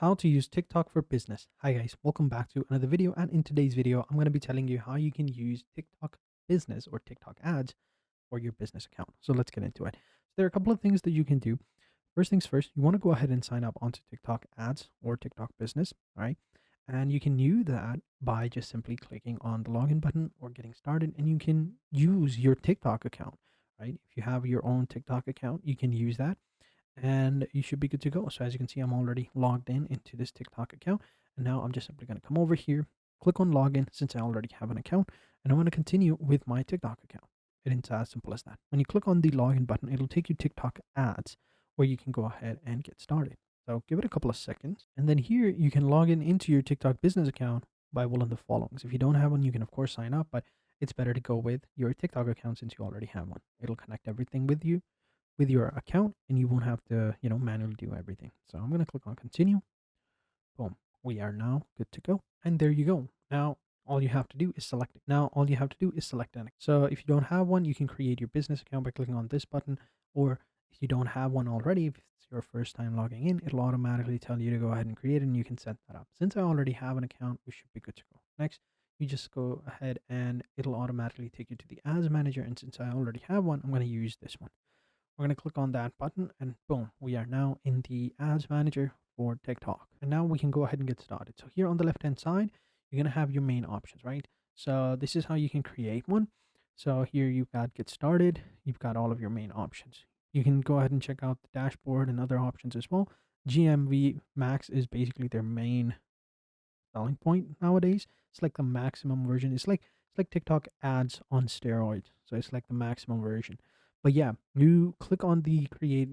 How to use TikTok for business. Hi guys, welcome back to another video, and in today's video I'm going to be telling you how you can use TikTok business or TikTok ads for your business account. So let's get into it. So there are a couple of things that you can do. First things first, you want to go ahead and sign up onto TikTok ads or TikTok business, all right? And you can do that by just simply clicking on the login button or getting started, and you can use your TikTok account, right? If you have your own TikTok account, you can use that and you should be good to go. So as you can see, I'm already logged in into this TikTok account, and now I'm just simply going to come over here, click on login since I already have an account, and I'm going to continue with my TikTok account. It's as simple as that. When you click on the login button, it'll take you TikTok ads where you can go ahead and get started. So give it a couple of seconds, and then here you can log in into your TikTok business account by one of the followings. If you don't have one, you can of course sign up, but it's better to go with your TikTok account since you already have one. It'll connect everything with your account, and you won't have to, manually do everything. So I'm going to click on continue. Boom. We are now good to go. And there you go. Now, all you have to do is select it. Now, all you have to do is select it. So if you don't have one, you can create your business account by clicking on this button. Or if you don't have one already, if it's your first time logging in, it'll automatically tell you to go ahead and create it, and you can set that up. Since I already have an account, we should be good to go. Next, you just go ahead and it'll automatically take you to the ads manager. And since I already have one, I'm going to use this one. We're going to click on that button, and boom, we are now in the ads manager for TikTok. And now we can go ahead and get started. So here on the left hand side, you're going to have your main options, right? So this is how you can create one. So here you've got get started, you've got all of your main options. You can go ahead and check out the dashboard and other options as well. GMV max is basically their main selling point nowadays. It's like the maximum version. It's like TikTok ads on steroids. So it's like the maximum version. But yeah, you click on the create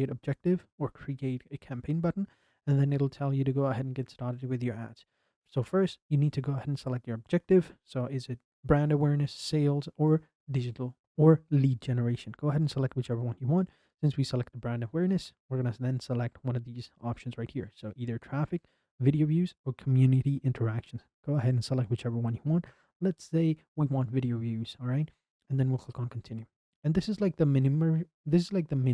objective or create a campaign button, and then it'll tell you to go ahead and get started with your ads. So first, you need to go ahead and select your objective. So is it brand awareness, sales, or digital or lead generation? Go ahead and select whichever one you want. Since we select the brand awareness, we're going to then select one of these options right here. So either traffic, video views, or community interactions. Go ahead and select whichever one you want. Let's say we want video views, all right? And then we'll click on continue. And this is like the mini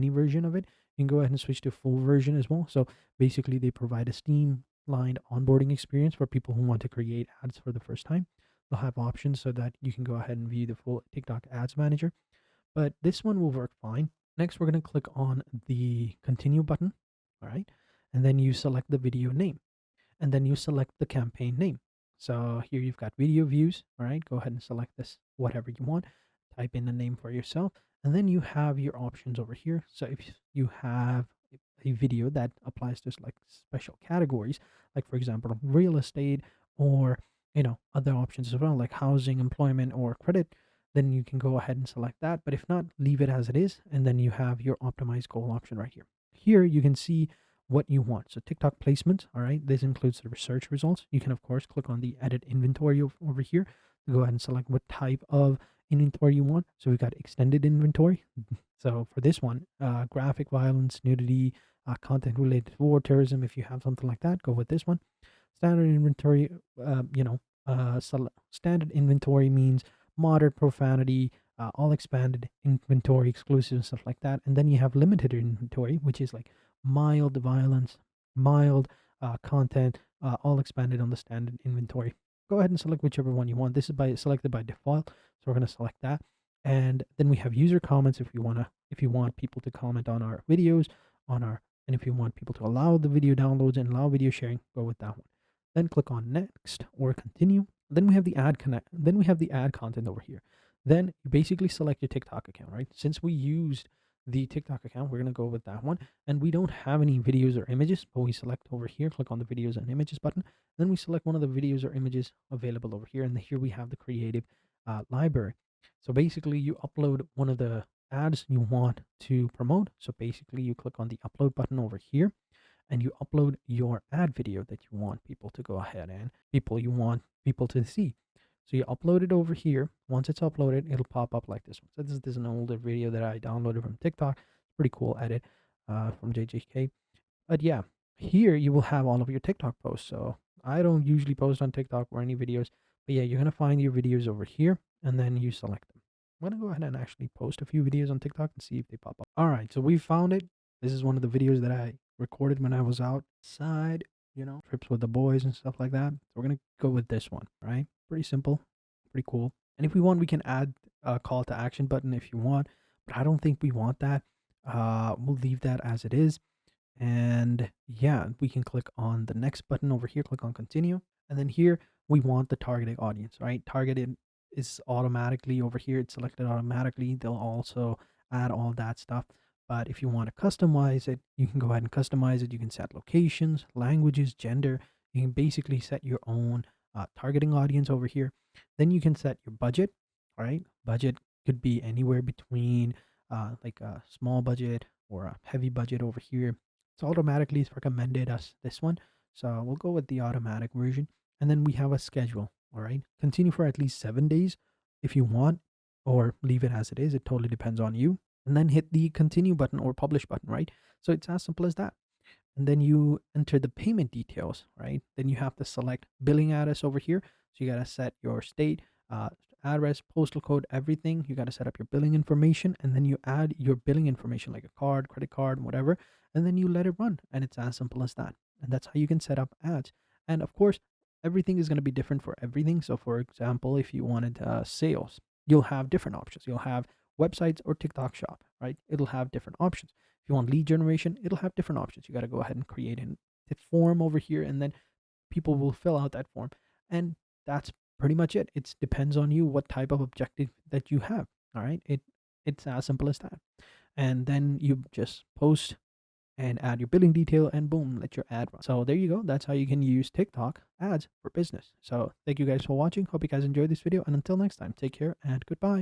version of it. You can go ahead and switch to full version as well. So basically they provide a streamlined onboarding experience for people who want to create ads for the first time. They'll have options so that you can go ahead and view the full TikTok ads manager. But this one will work fine. Next, we're going to click on the continue button, all right? And then you select the video name, and then you select the campaign name. So here you've got video views, all right? Go ahead and select this, whatever you want. Type in the name for yourself, and then you have your options over here. So if you have a video that applies to like special categories, like for example, real estate or other options as well, like housing, employment, or credit, then you can go ahead and select that. But if not, leave it as it is, and then you have your optimized goal option right here. Here you can see what you want. So TikTok placement, all right, this includes the research results. You can of course click on the edit inventory over here to go ahead and select what type of inventory you want. So we've got extended inventory. So for this one, graphic violence, nudity, content related to war, terrorism, if you have something like that, go with this one. Standard inventory, standard inventory means moderate profanity, all expanded inventory, exclusive and stuff like that. And then you have limited inventory, which is like mild violence, mild content, all expanded on the standard inventory. Go ahead and select whichever one you want. This is selected by default, so we're going to select that. And then we have user comments if you want people to comment on our videos, and if you want people to allow the video downloads and allow video sharing, go with that one. Then click on next or continue. Then we have the ad content over here. Then you basically select your TikTok account, right? Since we used the TikTok account, we're going to go with that one. And we don't have any videos or images, but we select over here, click on the videos and images button. Then we select one of the videos or images available over here. And here we have the creative library. So basically you upload one of the ads you want to promote. So basically you click on the upload button over here, and you upload your ad video that you want people to go ahead and you want people to see. So you upload it over here. Once it's uploaded, it'll pop up like this one. So this is an older video that I downloaded from TikTok. Pretty cool edit from JJK. But yeah, here you will have all of your TikTok posts. So I don't usually post on TikTok or any videos, but yeah, you're going to find your videos over here, and then you select them. I'm going to go ahead and actually post a few videos on TikTok and see if they pop up. All right, so we found it. This is one of the videos that I recorded when I was outside, trips with the boys and stuff like that. So we're gonna go with this one, right? Pretty simple, pretty cool. And if we want, we can add a call to action button if you want, but I don't think we want that. We'll leave that as it is. And yeah, we can click on the next button over here, click on continue. And then here we want the targeted audience, right? Targeted is automatically over here, it's selected automatically. They'll also add all that stuff. But if you want to customize it, you can go ahead and customize it. You can set locations, languages, gender. You can basically set your own targeting audience over here. Then you can set your budget, all right? Budget could be anywhere between like a small budget or a heavy budget over here. It's automatically recommended us this one. So we'll go with the automatic version. And then we have a schedule. All right. Continue for at least 7 days if you want, or leave it as it is. It totally depends on you. And then hit the continue button or publish button, right? So it's as simple as that. And then you enter the payment details, right? Then you have to select billing address over here. So you got to set your state, address, postal code, everything. You got to set up your billing information, and then you add your billing information like a card, credit card, whatever, and then you let it run. And it's as simple as that. And that's how you can set up ads. And of course, everything is going to be different for everything. So for example, if you wanted sales, you'll have different options. You'll have websites or TikTok shop, right? It'll have different options. If you want lead generation, it'll have different options. You got to go ahead and create a form over here, and then people will fill out that form. And that's pretty much it. It depends on you what type of objective that you have. All right. It's as simple as that. And then you just post and add your billing detail, and boom, let your ad run. So there you go. That's how you can use TikTok ads for business. So thank you guys for watching. Hope you guys enjoyed this video. And until next time, take care and goodbye.